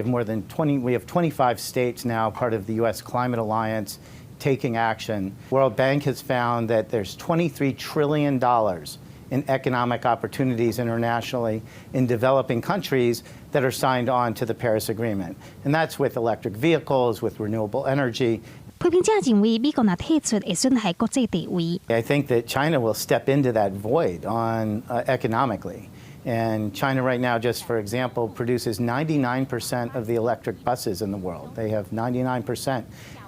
have 25 states now part of the U.S. Climate Alliance taking action. World Bank has found that there's $23 trillion in economic opportunities internationally in developing countries that are signed on to the Paris Agreement. And that's with electric vehicles, with renewable energy.
批评者认为，美国若退出会损害国际地位。
I think that China will step into that void on economically. And China right now, just for example, produces 99% of the electric buses in the world. They have 99%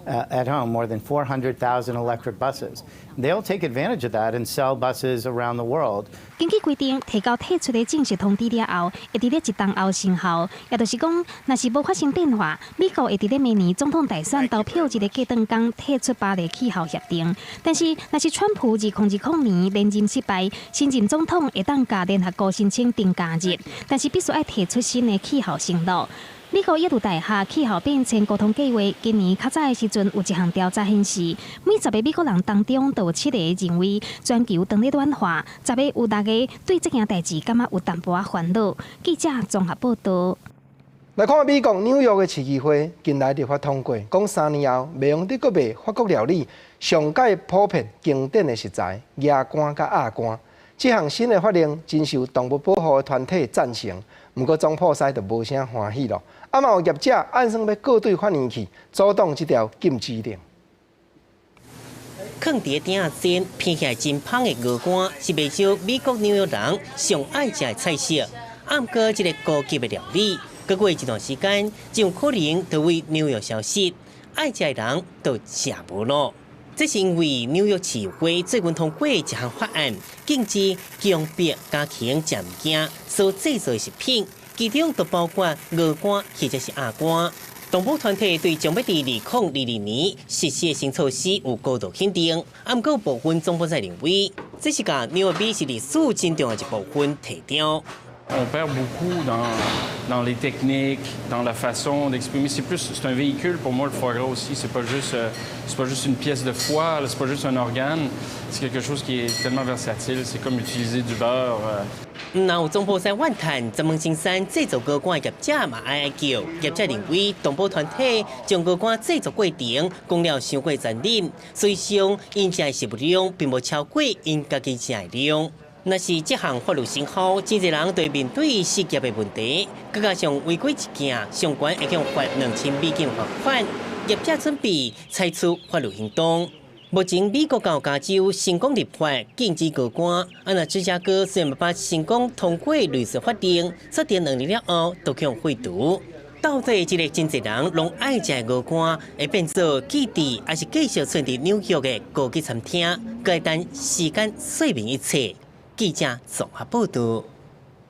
at home, more than 400,000 electric buses. They'll take advantage of that and sell buses around the world.
根据规定，提交退出的正式通知了后，会伫咧1档后生效。也就是讲，若是无发生变化，美国会伫咧明年总统大选投票日的过段间退出巴黎气候协定。但是，若是川普2020年连任失败，新任总统会当甲联合国申请定假日，但是必须要提出新的气候承诺。美国印度大厦气候变迁沟通计划今年较早的时阵有一项调查显示，每10个美国人当中，就有7个认为全球当咧暖化，10个有6个对这件代志感觉有淡薄仔烦恼。记者综合报道。
来看美国纽约的市议会近来立法通过，讲3年后袂用德国卖法国料理，上届普遍经典的食材鸭肝甲鸭肝。这项新的法令真受动物保护的团体赞成，不过总破西就无啥欢喜咯。嘛有业者暗算要告对法院去，阻挡这条禁止令。
放伫顶仔煎偏起来真香的鹅肝，是不少美国纽约人上爱食的菜色。暗过这个高级的料理，过过一段时间，就有可能就为纽约消失，爱食的人都食无咯。这是因为纽约市会最近通过一项法案，禁止强迫家庭食物件所制作的食品。其中就包括鹅肝或者是鸭肝。动保团体对将要伫2022年实施的新措施有高度肯定，不过部分总部在认为，这是甲纽约美食历史真重要一部分提掉。
On perd beaucoup dans les techniques, dans la façon d'exprimer. C'est un véhicule pour moi le foie gras aussi. C'est pas juste une pièce de foie, c'est pas juste un organe. C'est quelque chose qui est tellement versatile. C'est comme utiliser du beurre.
那有总部在反弹，咱们新山制作鹅肝的业者嘛爱叫，业者认为动保团体将鹅肝制作过程讲了伤过残忍，所以上因食的食物量并无超过因家己食的量。若是这项法律生效，真侪人对面对失业的问题，再加上违规一件，相关会向罚$2000罚款。业者准备采取法律行动。目前美国到加州成功立法禁止鹅肝，那芝加哥虽然无法成功通过类似法令，这点2年了后都向废除。到底这个真侪人拢爱食鹅肝，会变做基地，还是继续存伫纽约的高级餐厅？该等时间说明一切。记者综合报道。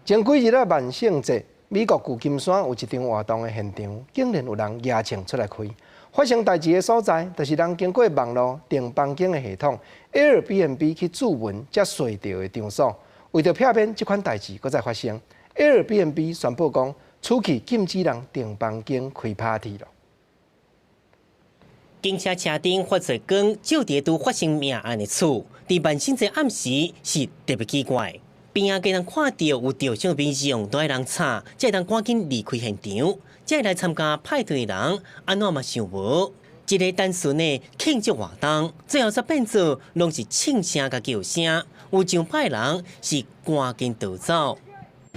前几日的万圣节，美国旧金山有一场活动的现场，竟然有人夜情出来开。发生代志的所在，就是人经过网络订房间的系统 Airbnb 去注文，才找到的场所。为着避免这款代志搁再发生 ，Airbnb 宣布讲，此去禁止人订房间开 party 了。
警车车顶发出光，照伫拄发生命案的厝，伫万圣节暗时是特别奇怪。边仔皆人看到有着伤面容都爱人查，才会当赶紧离开现场。才会来参加派对的人，安怎嘛想无？一个单纯的庆祝活动，最后却变做拢是庆声甲叫声，有上派人是赶紧逃走。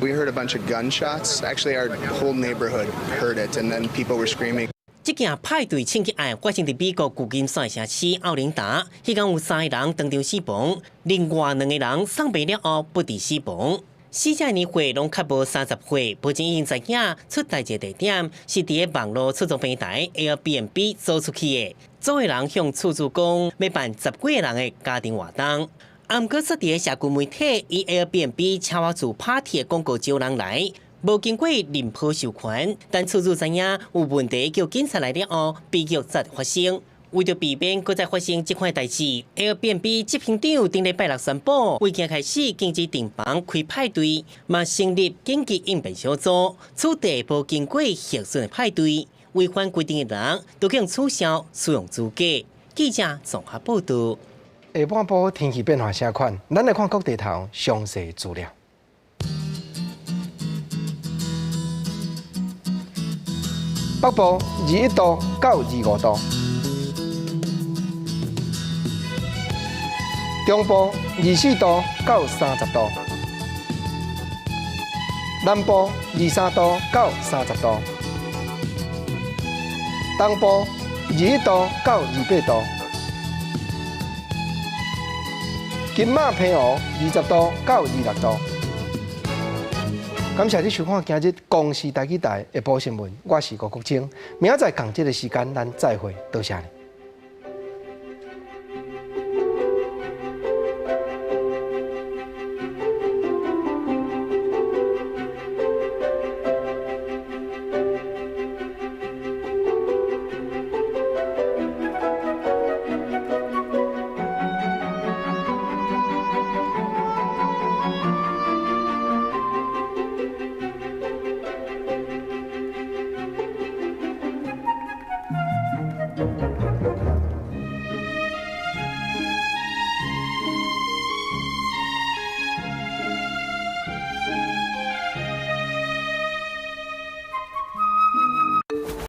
We heard a bunch of gunshots. Actually, our whole neighborhood heard it, and then people were screaming.
这件派对庆祝案发生伫美国旧金山城市奥林达，迄间有3个人当场死亡，另外2个人送病了后不治死亡。死者年岁拢较无30岁，目前已经知影出代志地点是伫个网络出租平台 Airbnb 租出去的。组个人向厝主讲要办10几个人的家庭活动，不过说伫个社区媒体以 Airbnb超我做 party 的广告招人来，无经过任何授权，但厝主知影有问题，叫警察来了后，悲剧才发生。为着避免再发生这款代志 ，Airbnb 执行长顶礼拜六宣布，为今开始禁止订房开派对，嘛成立紧急应变小组，处理无经过核准的派对，违反规定的人都可取消使用资格。记者综合报道。
下半部天气变化啥款？咱来看各地头详细资料。北部21度到25度，中部24度到30度，南部23度到30度，东部21度到28度，金马平湖20度到26度。感谢你收看今日公视台语台下晡新闻，我是郭国清，明仔载同这个时间咱再会，多谢你。